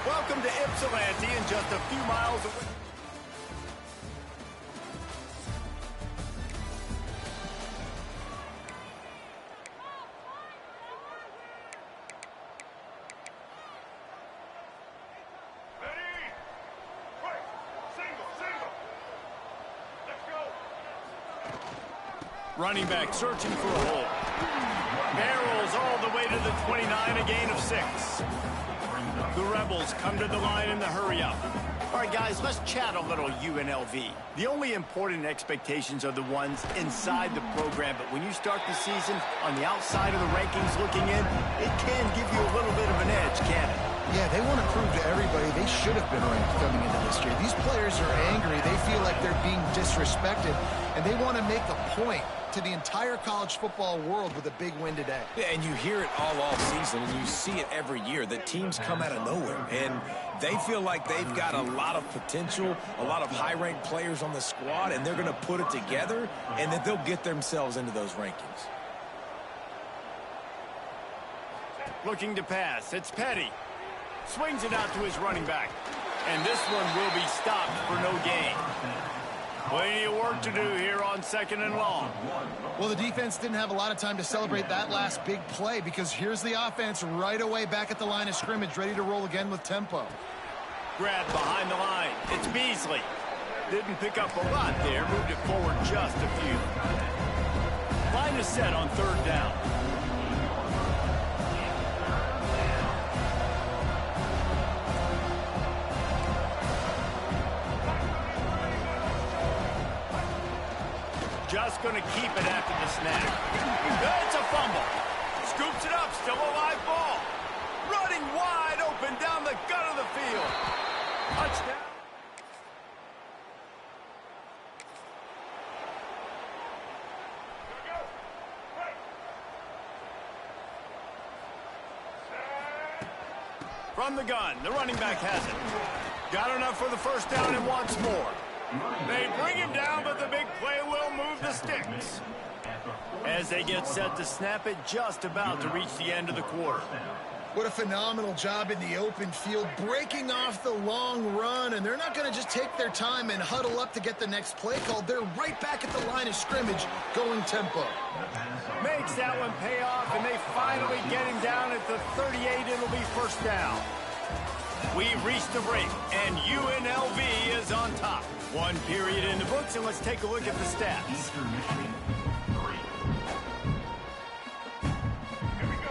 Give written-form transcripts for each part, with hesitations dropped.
Welcome to Ypsilanti and just a few miles away. Running back searching for a hole. Barrels all the way to the 29, a gain of 6. The Rebels come to the line in the hurry-up. All right, guys, let's chat a little UNLV. The only important expectations are the ones inside the program, but when you start the season on the outside of the rankings looking in, it can give you a little bit of an edge, can't it? Yeah, they want to prove to everybody they should have been ranked coming into this year. These players are angry. They feel like they're being disrespected, and they want to make a point to the entire college football world with a big win today. Yeah, and you hear it all season, and you see it every year, that teams come out of nowhere, and they feel like they've got a lot of potential, a lot of high-ranked players on the squad, and they're going to put it together, and that they'll get themselves into those rankings. Looking to pass, it's Petty. Swings it out to his running back. And this one will be stopped for no gain. Plenty of work to do here on 2nd and long. Well, the defense didn't have a lot of time to celebrate that last big play because here's the offense right away back at the line of scrimmage, ready to roll again with tempo. Grab behind the line. It's Beasley. Didn't pick up a lot there. Moved it forward just a few. Line is set on 3rd down. Just going to keep it after the snap. It's a fumble. Scoops it up. Still a live ball. Running wide open down the gut of the field. Touchdown. From the gun, the running back has it. Got enough for the first down and wants more. They bring him down, but the big play will move the sticks. As they get set to snap it, just about to reach the end of the quarter. What a phenomenal job in the open field, breaking off the long run, and they're not going to just take their time and huddle up to get the next play called. They're right back at the line of scrimmage, going tempo. Makes that one pay off, and they finally get him down at the 38. It'll be first down. We've reached the break, and UNLV is on top. One period in the books, and let's take a look at the stats.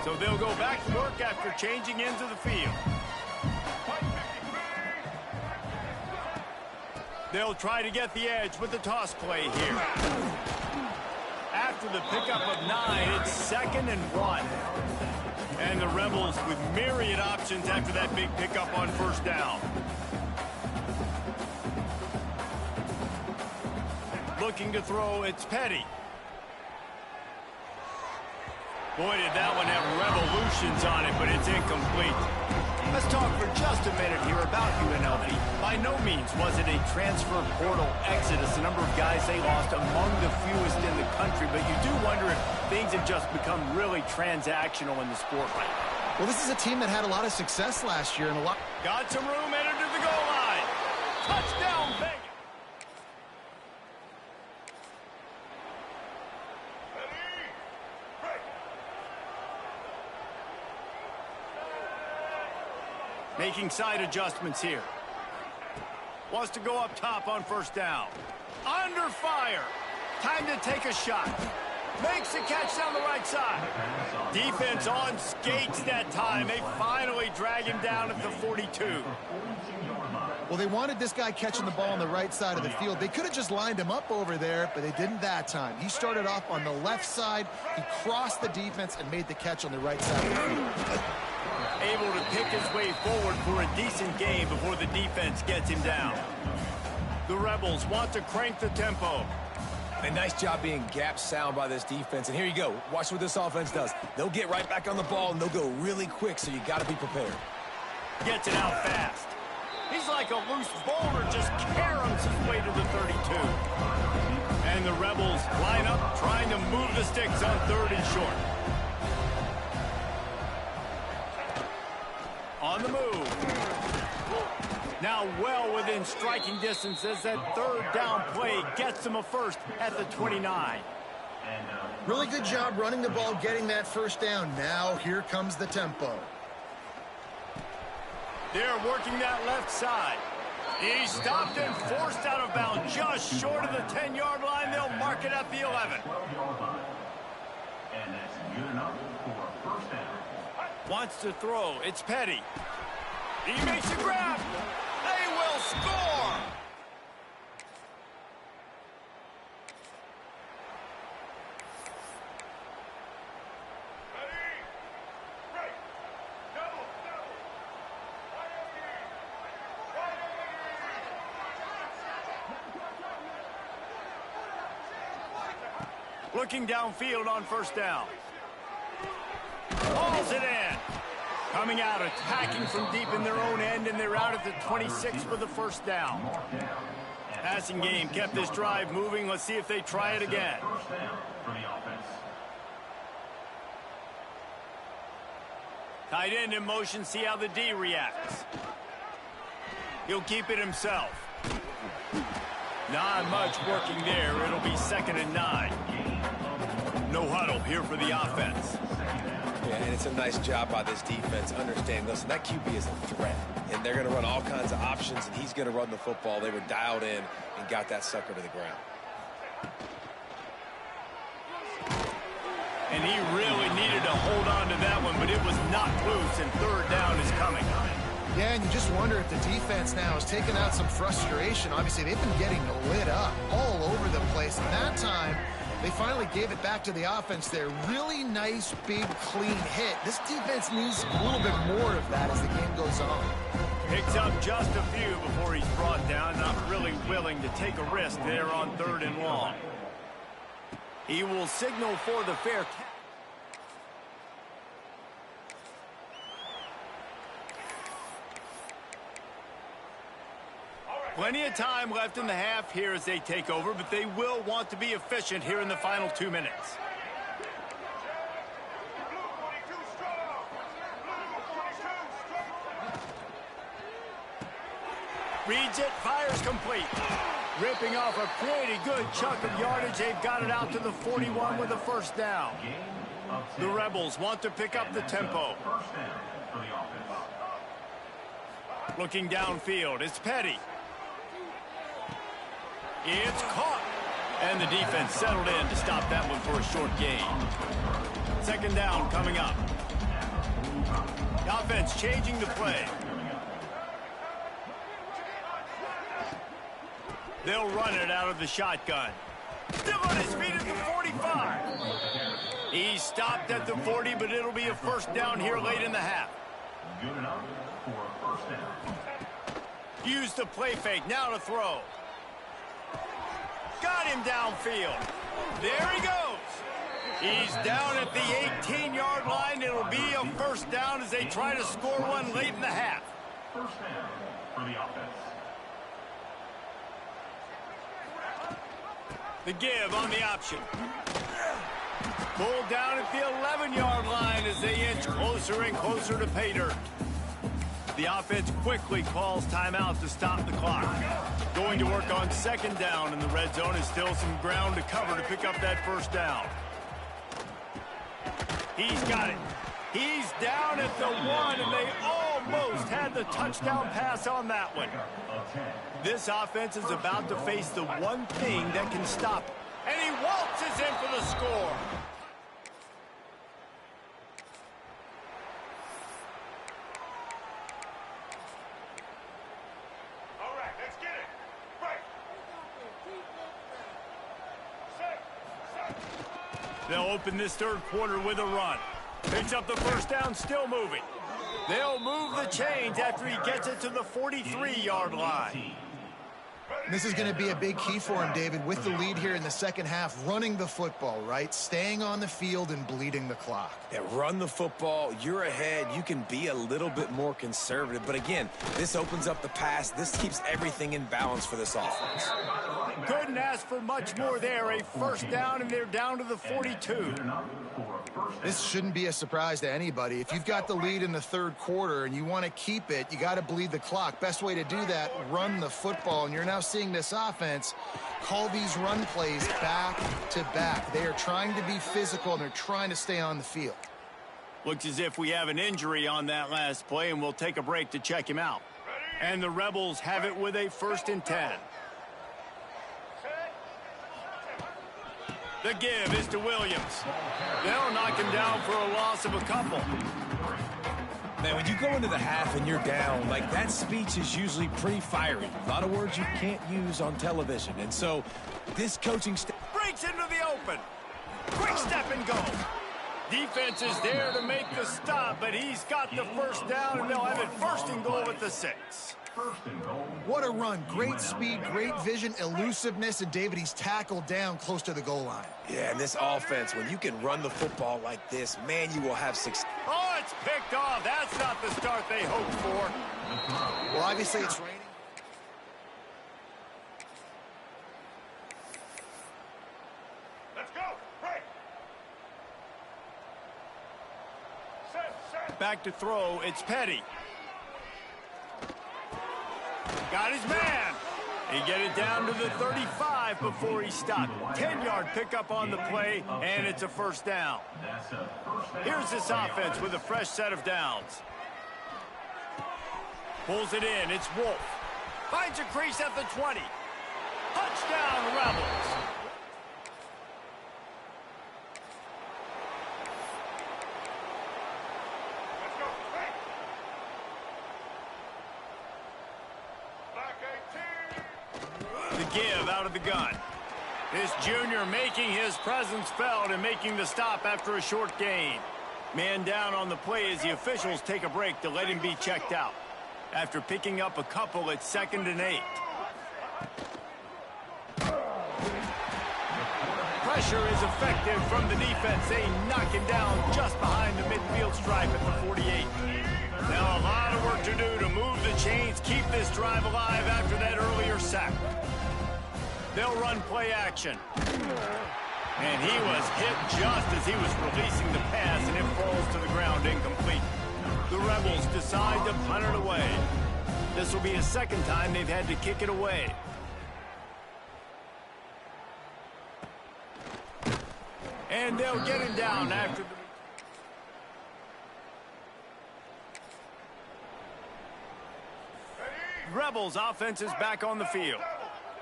So they'll go back to work after changing into the field. They'll try to get the edge with the toss play here. After the pickup of 9, it's 2nd and 1. And the Rebels with myriad options after that big pickup on first down. Looking to throw, it's Petty. Boy, did that one have revolutions on it, but it's incomplete. Let's talk for just a minute here about UNLV. By no means was it a transfer portal exodus. The number of guys they lost among the fewest in the country, but you do wonder if things have just become really transactional in the sport right now. Well, this is a team that had a lot of success last year and a lot. Got some room, entered to the goal line. Touchdown, Vegas. Making side adjustments here. Wants to go up top on first down. Under fire. Time to take a shot. Makes the catch down the right side. Defense on skates that time. They finally drag him down at the 42. Well, they wanted this guy catching the ball on the right side of the field. They could have just lined him up over there, but they didn't that time. He started off on the left side. He crossed the defense and made the catch on the right side of the field. Able to pick his way forward for a decent game before the defense gets him down. The Rebels want to crank the tempo. A nice job being gap sound by this defense. And here you go. Watch what this offense does. They'll get right back on the ball, and they'll go really quick, so you got to be prepared. Gets it out fast. He's like a loose boulder, just caroms his way to the 32. And the Rebels line up, trying to move the sticks on 3rd and short. On the move. now well within striking distance as that third down play gets them a first at the 29. Really good job running the ball, getting that first down. Now here comes the tempo. They're working that left side. He stopped and forced out of bounds just short of the 10-yard line. They'll mark it at the 11. And that's good enough for a first down. Wants to throw. It's Petty. He makes a grab. They will score. Looking downfield on first down. Hauls it in. Coming out, attacking from deep in their own end, and they're out at the 26 for the first down. Passing game kept this drive moving. Let's see if they try it again. Tight end in motion, see how the D reacts. He'll keep it himself. Not much working there. It'll be 2nd and 9. No huddle here for the offense. Yeah, and it's a nice job by this defense. Understand, listen, that QB is a threat, and they're going to run all kinds of options, and he's going to run the football. They were dialed in and got that sucker to the ground. And he really needed to hold on to that one, but it was knocked loose, and third down is coming. Yeah, and you just wonder if the defense now has taken out some frustration. Obviously, they've been getting lit up all over the place. And that time, they finally gave it back to the offense there. Really nice, big, clean hit. This defense needs a little bit more of that as the game goes on. Picks up just a few before he's brought down. Not really willing to take a risk there on 3rd and long. He will signal for the fair catch. Plenty of time left in the half here as they take over, but they will want to be efficient here in the final 2 minutes. Reads it, fires complete. Ripping off a pretty good chunk of yardage. They've got it out to the 41 with a first down. The Rebels want to pick up the tempo. Looking downfield, it's Petty. It's caught. And the defense settled in to stop that one for a short gain. 2nd down coming up. The offense changing the play. They'll run it out of the shotgun. Still on his feet at the 45. He stopped at the 40, but it'll be a first down here late in the half. Good enough for a first down. Use the play fake, now to throw. Got him downfield. There he goes. He's down at the 18-yard line. It'll be a first down as they try to score one late in the half. First down for the offense. The give on the option. Pulled down at the 11-yard line as they inch closer and closer to pay dirt. The offense quickly calls timeout to stop the clock. Going to work on 2nd down in the red zone. Is still some ground to cover to pick up that first down. He's got it. He's down at the 1, and they almost had the touchdown pass on that one. This offense is about to face the one thing that can stop it. And he waltzes in for the score. They'll open this 3rd quarter with a run. Picks up the first down, still moving. They'll move the chains after he gets it to the 43-yard line. This is going to be a big key for him, David, with the lead here in the 2nd half, running the football, right? Staying on the field and bleeding the clock. Yeah, run the football. You're ahead. You can be a little bit more conservative. But again, this opens up the pass. This keeps everything in balance for this offense. Couldn't ask for much more there. A first down, and they're down to the 42. This shouldn't be a surprise to anybody. If you've got the lead in the third quarter and you want to keep it, you got to bleed the clock. Best way to do that, run the football. And you're now seeing this offense call these run plays back to back. They are trying to be physical, and they're trying to stay on the field. Looks as if we have an injury on that last play, and we'll take a break to check him out. And the Rebels have it with a 1st and 10. The give is to Williams. They'll knock him down for a loss of a couple. Man, when you go into the half and you're down, like, that speech is usually pretty fiery. A lot of words you can't use on television. And so this coaching staff Breaks into the open. Quick step and go. Defense is there to make the stop, but he's got the first down, and they'll have it 1st and goal at the 6. What a run. Great speed, great vision, elusiveness, and David, he's tackled down close to the goal line. Yeah, and this offense, when you can run the football like this, man, you will have success. Oh, it's picked off. That's not the start they hoped for. Well, obviously it's raining. Let's go. Break. Set. Back to throw. It's Petty. Got his man. He get it down to the 35 before he stopped. 10-yard pickup on the play, and it's a 1st down. Here's this offense with a fresh set of downs. Pulls it in. It's Wolf. Finds a crease at the 20. Touchdown, Rebels. Give out of the gun. This junior making his presence felt and making the stop after a short gain. Man down on the play as the officials take a break to let him be checked out. After picking up a couple at 2nd and 8. Pressure is effective from the defense. They knock him down just behind the midfield stripe at the 48. Now a lot of work to do to move the chains, keep this drive alive after that earlier sack. They'll run play action. And he was hit just as he was releasing the pass, and it falls to the ground incomplete. The Rebels decide to punt it away. This will be a 2nd time they've had to kick it away. And they'll get him down after the... Rebels offense is back on the field.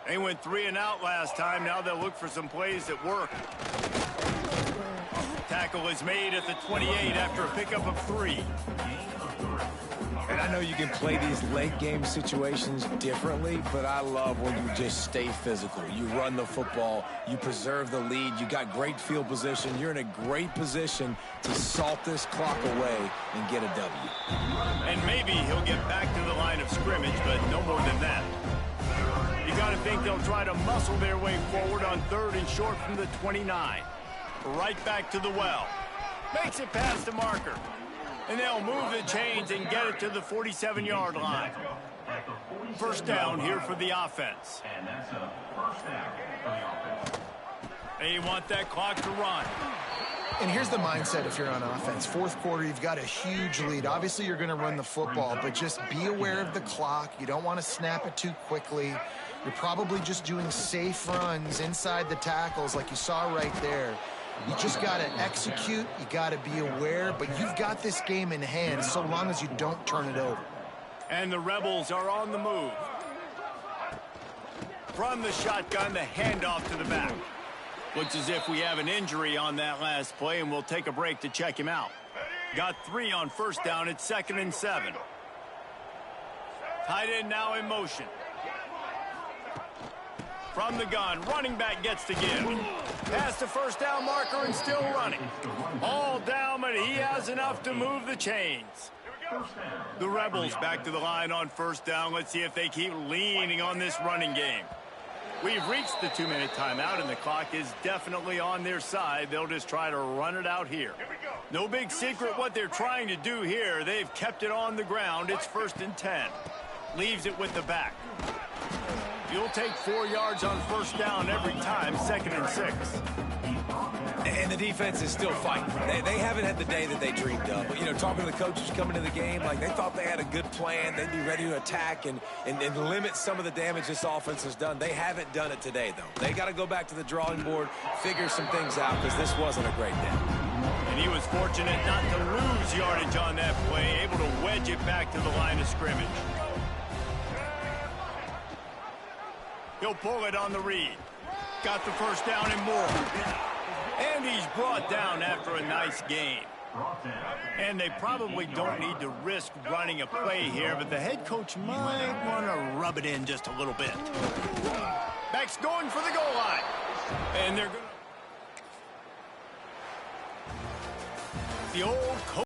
They went 3 and out last time. Now they'll look for some plays that work. Tackle is made at the 28 after a pickup of 3. And I know you can play these late game situations differently, but I love when you just stay physical. You run the football, you preserve the lead, you got great field position, you're in a great position to salt this clock away and get a W. And maybe he'll get back to the line of scrimmage, but no more than that. You got to think they'll try to muscle their way forward on 3rd and short from the 29. Right back to the well. Makes it past the marker. And they'll move the chains and get it to the 47-yard line. 1st down here for the offense. And that's a 1st down for the offense. They want that clock to run. And here's the mindset if you're on offense. 4th quarter, you've got a huge lead. Obviously, you're going to run the football, but just be aware of the clock. You don't want to snap it too quickly. You're probably just doing safe runs inside the tackles like you saw right there. You just got to execute. You got to be aware, but you've got this game in hand so long as you don't turn it over. And the Rebels are on the move. From the shotgun, the handoff to the back. Looks as if we have an injury on that last play, and we'll take a break to check him out. Got 3 on 1st down. It's 2nd and 7. Tight end now in motion. From the gun, running back gets to give. Past the 1st down marker and still running. All down, but he has enough to move the chains. The Rebels back to the line on 1st down. Let's see if they keep leaning on this running game. We've reached the 2-minute timeout, and the clock is definitely on their side. They'll just try to run it out here. No big secret what they're trying to do here. They've kept it on the ground. It's 1st and 10. Leaves it with the back. You'll take 4 yards on 1st down every time, 2nd and 6. And the defense is still fighting. They haven't had the day that they dreamed of. But, you know, talking to the coaches coming to the game, like they thought they had a good plan. They'd be ready to attack and limit some of the damage this offense has done. They haven't done it today, though. They got to go back to the drawing board, figure some things out, because this wasn't a great day. And he was fortunate not to lose yardage on that play, able to wedge it back to the line of scrimmage. He'll pull it on the read. Got the first down and more. And he's brought down after a nice gain. And they probably don't need to risk running a play here, but the head coach might want to rub it in just a little bit. Back's going for the goal line. And they're going to... The old coach.